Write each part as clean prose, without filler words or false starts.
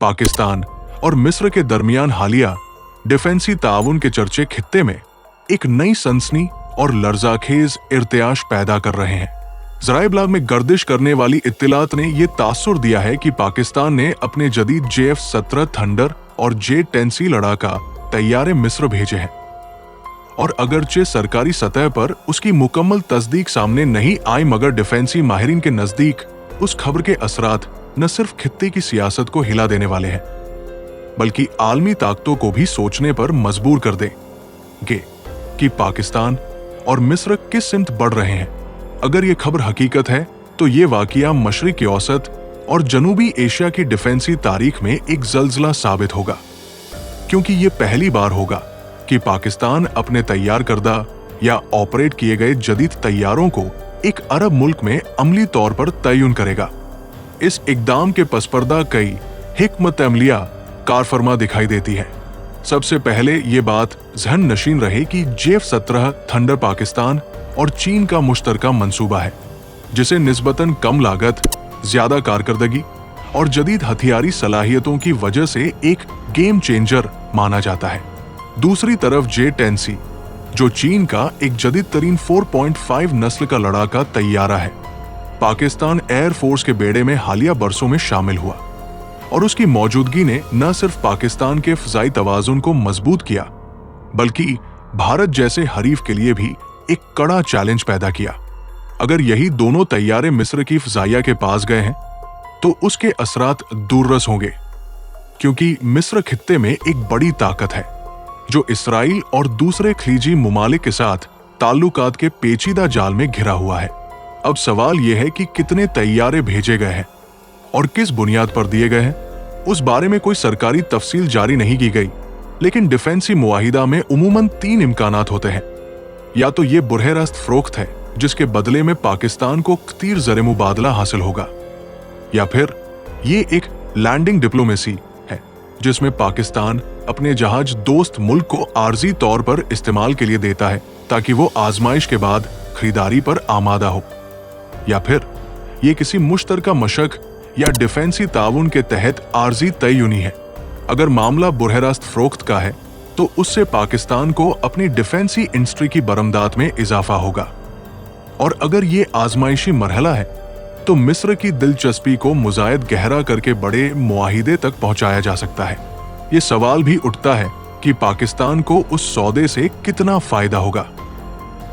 पाकिस्तान और मिस्र के दरमियान हालिया डिफेंसी ताउन के चर्चे खित्ते में एक नई सनसनी और लर्जाखेज इर्तियाश पैदा कर रहे हैं। ज़राए इब्लाग में गर्दिश करने वाली इत्तिलात ने यह तासुर दिया है कि पाकिस्तान ने अपने जदीद JF-17 थंडर और J-10C लड़ाका तैयारे मिस्र भेजे हैं, और अगरचे सरकारी सतह पर उसकी मुकम्मल तस्दीक सामने नहीं आई, मगर डिफेंसी माहिरीन के नजदीक उस खबर के असरात न सिर्फ खित्ते की सियासत को हिला देने वाले हैं, बल्कि आलमी ताकतों को भी सोचने पर मजबूर कर देंगे कि पाकिस्तान और मिस्र किस सिमत बढ़ रहे हैं। अगर ये खबर हकीकत है तो ये वाकया मशरिक़ औसत और जनूबी एशिया की डिफेंसी तारीख में एक जल्जला साबित होगा, क्योंकि ये पहली बार होगा कि पाकिस्तान अपने तैयार करदा या ऑपरेट किए गए जदीद तैयारों को एक अरब मुल्क में अमली तौर पर तयन करेगा। इस इकदाम के पसपर्दा कई हिकमत अमलिया कारफरमा दिखाई देती है। सबसे पहले ये बात ज़हन नशीन रहे कि JF-17 थंडर पाकिस्तान और चीन का मुश्तरका मंसूबा है, जिसे निस्बतन कम लागत, ज्यादा कारकर्दगी और जदीद हथियारी सलाहियतों की वजह से एक गेम चेंजर माना जाता है। दूसरी तरफ J-10C, जो चीन का एक जदीद तरीन 4.5 नस्ल का लड़ाका तैयारा है, पाकिस्तान एयर फोर्स के बेड़े में हालिया बरसों में शामिल हुआ, और उसकी मौजूदगी ने न सिर्फ पाकिस्तान के फ़ज़ाई तवाज़ुन को मजबूत किया, बल्कि भारत जैसे हरीफ के लिए भी एक कड़ा चैलेंज पैदा किया। अगर यही दोनों तैयारे मिस्र की फ़ज़ाइया के पास गए हैं तो उसके असरात दूररस होंगे, क्योंकि मिस्र खित्ते में एक बड़ी ताकत है जो इसराइल और दूसरे खलीजी मुमालिक के साथ ताल्लुकात के पेचीदा जाल में घिरा हुआ है। अब सवाल यह है कि कितने तैयारे भेजे गए हैं और किस बुनियाद पर दिए गए हैं। उस बारे में कोई सरकारी तफसील जारी नहीं की गई, लेकिन डिफेंसी मुआहिदा में उमूमन 3 इम्कानात होते हैं। या तो ये बुरहरास्त फ़रोख्त है जिसके बदले में पाकिस्तान को कतीर ज़र मुबादला हासिल होगा, या फिर ये एक लैंडिंग डिप्लोमेसी है जिसमें पाकिस्तान अपने जहाज दोस्त मुल्क को आर्जी तौर पर इस्तेमाल के लिए देता है ताकि वो आजमाइश के बाद खरीदारी पर आमादा हो, या फिर ये किसी मुश्तरका मशक या डिफेंसी ताउन के तहत आर्जी तय्युनी है। अगर मामला बुरहरास्त फ़रोख्त का है तो उससे पाकिस्तान को अपनी डिफेंसी इंडस्ट्री की बरमदात में इजाफा होगा, और अगर ये आजमाइशी मरहला है तो मिस्र की दिलचस्पी को मुजायद गहरा करके बड़े मुआहिदे तक पहुंचाया जा सकता है। ये सवाल भी उठता है कि पाकिस्तान को उस सौदे से कितना फायदा होगा।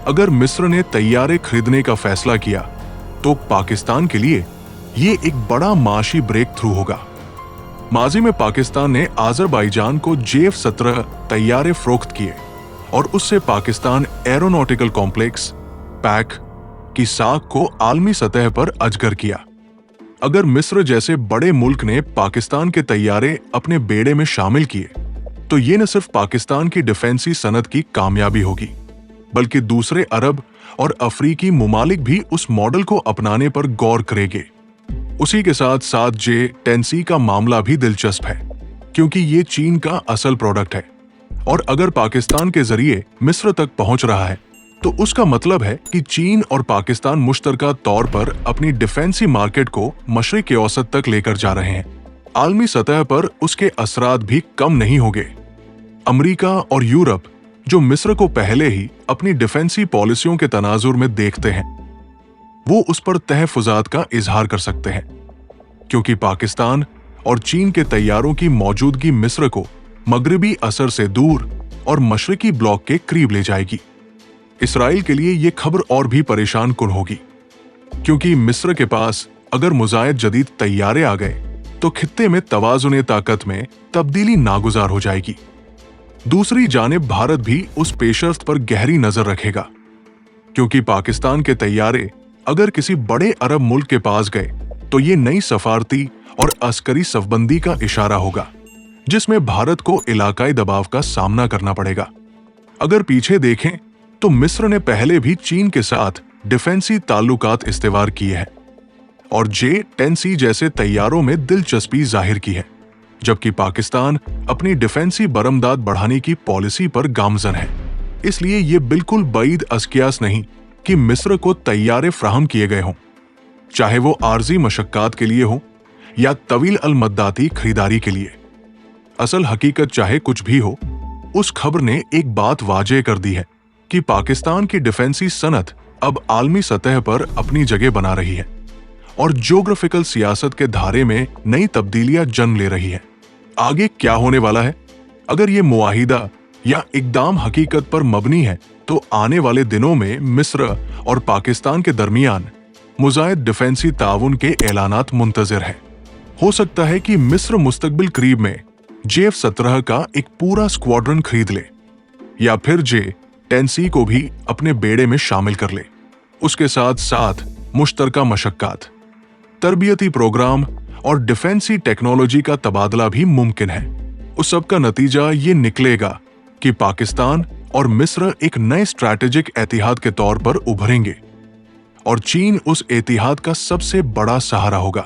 अगर मिस्र ने तैयारे खरीदने का फैसला किया तो पाकिस्तान के लिए ये एक बड़ा माशी ब्रेक थ्रू होगा। माजी में पाकिस्तान ने आज़रबाईजान को JF-17 तैयारे फ़रोख्त किए और उससे पाकिस्तान एरोनॉटिकल कॉम्प्लेक्स पैक की साख को आलमी सतह पर अजगर किया। अगर मिस्र जैसे बड़े मुल्क ने पाकिस्तान के तैयारे अपने बेड़े में शामिल किए तो ये न सिर्फ पाकिस्तान की डिफेंसी सनद की कामयाबी होगी, बल्कि दूसरे अरब और अफ्रीकी मुमालिक भी उस मॉडल को अपनाने पर गौर करेंगे। उसी के साथ साथ J-10C का मामला भी दिलचस्प है, क्योंकि ये चीन का असल प्रोडक्ट है, और अगर पाकिस्तान के जरिए मिस्र तक पहुंच रहा है तो उसका मतलब है कि चीन और पाकिस्तान मुश्तरका तौर पर अपनी डिफेंसी मार्केट को मशरिक़ औसत तक लेकर जा रहे हैं। आलमी सतह पर उसके असरात भी कम नहीं होंगे। अमरीका और यूरोप, जो मिस्र को पहले ही अपनी डिफेंसी पॉलिसियों के तनाजुर में देखते हैं, वो उस पर तहफ़्फ़ुज़ात का इजहार कर सकते हैं, क्योंकि पाकिस्तान और चीन के तैयारों की मौजूदगी मिस्र को मगरिबी असर से दूर और मशरिकी ब्लॉक के करीब ले जाएगी। इसराइल के लिए ये खबर और भी परेशान कुन होगी, क्योंकि मिस्र के पास अगर मुजायद जदीद तैयारे आ गए तो खित्ते में तवाज़ुन ताकत में तब्दीली नागुजार हो जाएगी। दूसरी जानिब भारत भी उस पेशरफ्त पर गहरी नजर रखेगा, क्योंकि पाकिस्तान के तैयारे अगर किसी बड़े अरब मुल्क के पास गए तो ये नई सफारती और अस्करी सफबंदी का इशारा होगा, जिसमें भारत को इलाकाई दबाव का सामना करना पड़ेगा। अगर पीछे देखें तो मिस्र ने पहले भी चीन के साथ डिफेंसी ताल्लुकात इस्तेवार किए हैं और J-10C जैसे तैयारों में दिलचस्पी जाहिर की है, जबकि पाकिस्तान अपनी डिफेंसी बरमदाद बढ़ाने की पॉलिसी पर गामजन है। इसलिए ये बिल्कुल बईद अस्कियास नहीं कि मिस्र को तैयारे फ्राहम किए गए हों, चाहे वो आर्जी मशक्कात के लिए हो या तवील अल मद्दाती खरीदारी के लिए। असल हकीकत चाहे कुछ भी हो, उस खबर ने एक बात वाज़ेह कर दी है कि पाकिस्तान की डिफेंसी सनत अब आलमी सतह पर अपनी जगह बना रही है और ज्योग्राफिकल सियासत के धारे में नई तब्दीलियां जन्म ले रही है। आगे क्या होने वाला है? अगर ये मुआहिदा या इकदाम हकीकत पर मबनी है तो आने वाले दिनों में मिस्र और पाकिस्तान के दरमियान मुज़ायद डिफेंसी ताउन के ऐलानात मुंतज़िर हैं। हो सकता है कि मिस्र मुस्तकबिल करीब में JF-17 का एक पूरा स्क्वाड्रन खरीद ले या फिर J-10C को भी अपने बेड़े में शामिल कर ले। उसके साथ साथ मुश्तरका मशक्कात, तरबियती प्रोग्राम और डिफेंसी टेक्नोलॉजी का तबादला भी मुमकिन है। उस सब का नतीजा ये निकलेगा कि पाकिस्तान और मिस्र एक नए स्ट्रैटेजिक एतिहाद के तौर पर उभरेंगे और चीन उस एतिहाद का सबसे बड़ा सहारा होगा।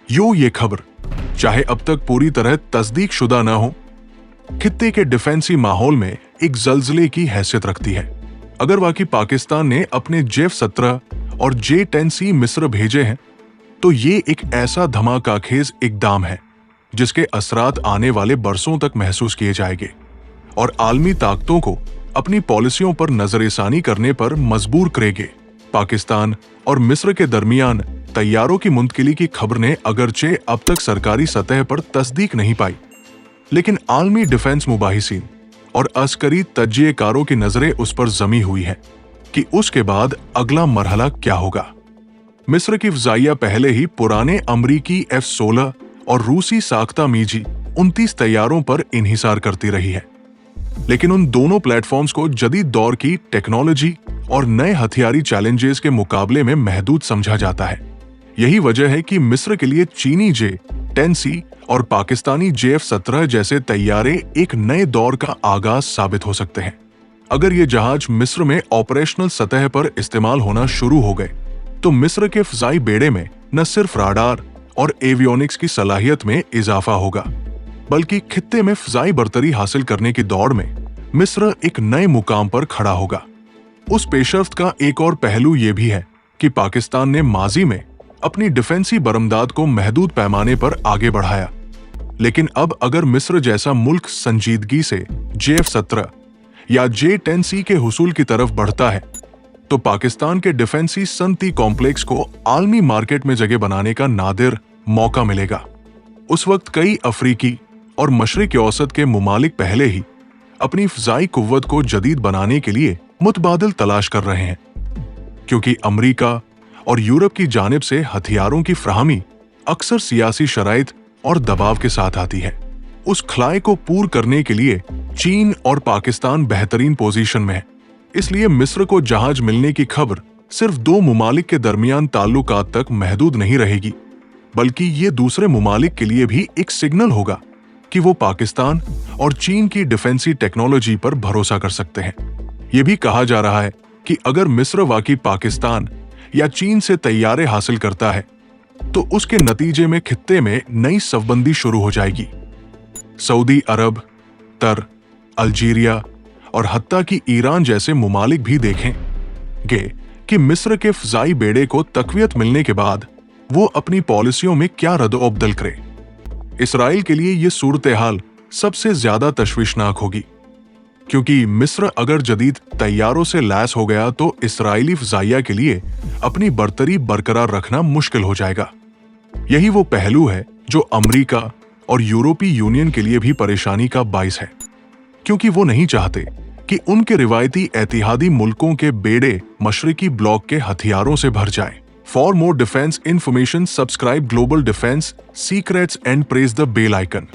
ये खबर चाहे अब तक पूरी तरह तस्दीक शुदा न हो, खित्ते के डिफेंसी माहौल में एक जल्जले की हैसियत रखती है। अगर वाकई पाकिस्तान ने अपने JF-17 और J-10C मिस्र भेजे हैं तो ये एक ऐसा धमाकाखेज इकदाम है जिसके असरात आने वाले बरसों तक महसूस किए जाएंगे और आलमी ताकतों को अपनी पॉलिसियों पर नजरसानी करने पर मजबूर करेंगे। पाकिस्तान और मिस्र के दरमियान तैयारों की मुंतकिली की खबर ने अगरचे अब तक सरकारी सतह पर तस्दीक नहीं पाई, लेकिन आलमी डिफेंस मुबाहिसीन और अस्करी तज्जियेकारों की नजरें उस पर जमी हुई है कि उसके बाद अगला मरहला क्या होगा। मिस्र की फ़ज़ाइया पहले ही पुराने अमरीकी F-16 और रूसी साख्ता मीजी 29 तैयारों पर इन्हिसार करती रही है, लेकिन उन दोनों प्लेटफॉर्म्स को जदीद दौर की टेक्नोलॉजी और नए हथियारी चैलेंजेस के मुकाबले में महदूद समझा जाता है। यही वजह है कि मिस्र के लिए चीनी J-10C और पाकिस्तानी JF-17 जैसे तैयारे एक नए दौर का आगाज साबित हो सकते हैं। अगर ये जहाज मिस्र में ऑपरेशनल सतह पर इस्तेमाल होना शुरू हो गए तो मिस्र के फ़ज़ाई बेड़े में न सिर्फ राडार और एवियोनिक्स की सलाहियत में इजाफा होगा, बल्कि खित्ते में फ़ज़ाई बरतरी हासिल करने की दौड़ में मिस्र एक नए मुकाम पर खड़ा होगा। उस पेशरफ्त का एक और पहलू ये भी है कि पाकिस्तान ने माजी में अपनी डिफेंसी बरमदाद को महदूद पैमाने पर आगे बढ़ाया, लेकिन अब अगर मिस्र जैसा मुल्क संजीदगी से JF-17 या J-10C के हुसूल की तरफ बढ़ता है तो पाकिस्तान के डिफेंसी सनती कॉम्प्लेक्स को आलमी मार्केट में जगह बनाने का नादिर मौका मिलेगा। उस वक्त कई अफ्रीकी और मशरिक औसत के मुमालिक पहले ही अपनी फ़ज़ाई कुव्वत को जदीद बनाने के लिए मुतबादिल तलाश कर रहे हैं, क्योंकि अमरीका और यूरोप की जानिब से हथियारों की फ्राहमी अक्सर सियासी शराइत और दबाव के साथ आती है। उस खलाई को पूर करने के लिए चीन और पाकिस्तान बेहतरीन पोजीशन में है। इसलिए मिस्र को जहाज मिलने की खबर सिर्फ दो मुमालिक के दरमियान ताल्लुकात तक महदूद नहीं रहेगी, बल्कि ये दूसरे मुमालिक के लिए भी एक सिग्नल होगा कि वो पाकिस्तान और चीन की डिफेंसी टेक्नोलॉजी पर भरोसा कर सकते हैं। ये भी कहा जा रहा है कि अगर मिस्र वाकई पाकिस्तान या चीन से तैयारे हासिल करता है तो उसके नतीजे में खित्ते में नई सफबंदी शुरू हो जाएगी। सऊदी अरब, तर, अल्जीरिया और हत्ता कि ईरान जैसे मुमालिक भी देखेंगे कि मिस्र के फ़ज़ाई बेड़े को तक़वियत मिलने के बाद वो अपनी पॉलिसियों में क्या रद्द-ओ-बदल करे। इसराइल के लिए ये सूरत-ए-हाल सबसे ज्यादा तशवीशनाक होगी, क्योंकि मिस्र अगर जदीद तैयारों से लैस हो गया तो इसराइली फ़ज़ाइया के लिए अपनी बरतरी बरकरार रखना मुश्किल हो जाएगा। यही वो पहलू है जो अमरीका और यूरोपीय यूनियन के लिए भी परेशानी का बाइस है, क्योंकि वो नहीं चाहते कि उनके रिवायती एतिहादी मुल्कों के बेड़े मशरिकी ब्लॉक के हथियारों से भर जाए। For more defence information subscribe global defence secrets and press the bell icon.